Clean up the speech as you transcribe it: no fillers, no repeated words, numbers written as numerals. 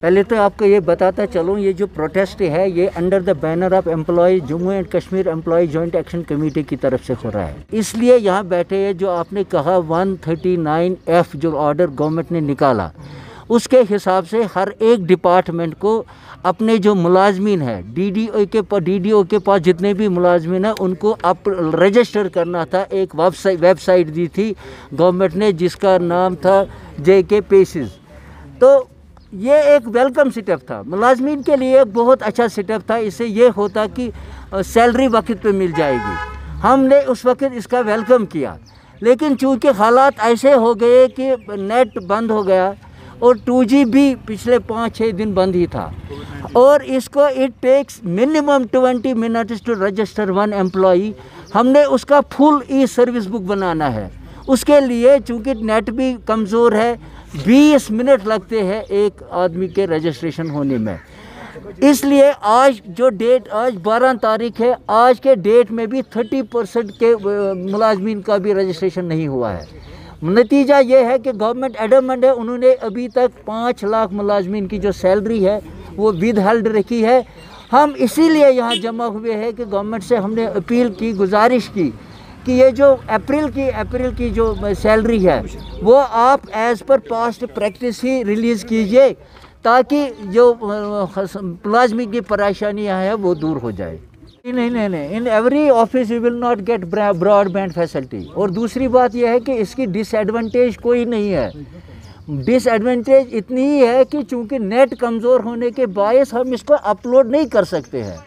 पहले तो आपको ये बताता चलूँ, ये जो प्रोटेस्ट है ये under the banner of employ Jammu and Kashmir employ joint action committee की तरफ से हो रहा है। इसलिए यहाँ बैठे हैं, जो आपने कहा 139F जो ऑर्डर गवर्नमेंट ने निकाला, उसके हिसाब से हर एक डिपार्टमेंट को अपने जो मुलाजमीन है डीडीओ के पास जितने भी मुलाजमीन है उनको अप रजिस्टर करना था। एक वेबसाइट दी थी गवर्नमेंट ने जिसका नाम था JK पेसिस। तो ये एक वेलकम स्टेप था मुलाजमीन के लिए, एक बहुत अच्छा स्टेप था। इससे ये होता कि सैलरी वक्त पे मिल जाएगी। हमने उस वक्त इसका वेलकम किया, लेकिन चूँकि हालात ऐसे हो गए कि नेट बंद हो गया और 2G भी पिछले 5-6 दिन बंद ही था, और इसको it takes minimum 20 minutes to register one employee. हमने उसका फुल सर्विस बुक बनाना है। उसके लिए चूँकि नेट भी कमज़ोर है, 20 मिनट लगते हैं एक आदमी के रजिस्ट्रेशन होने में। इसलिए आज जो डेट, आज 12 तारीख है, आज के डेट में भी 30% के मुलाजमीन का भी रजिस्ट्रेशन नहीं हुआ है। नतीजा ये है कि गवर्नमेंट एडमंड है, उन्होंने अभी तक 5 लाख मुलाजमीन की जो सैलरी है वो विद हेल्ड रखी है। हम इसीलिए यहाँ जमा हुए हैं कि गवर्नमेंट से हमने अपील की, गुजारिश की कि ये जो अप्रैल की जो सैलरी है वो आप एज़ पर पास्ट प्रैक्टिस ही रिलीज़ कीजिए, ताकि जो मुलाजमीन की परेशानियाँ हैं वो दूर हो जाए। नहीं, in every office you will not gate broadband facility. और दूसरी बात यह है कि इसकी डिसएडवांटेज कोई नहीं है। डिसएडवांटेज इतनी ही है कि चूँकि नेट कमज़ोर होने के बायस हम इसको अपलोड नहीं कर सकते हैं।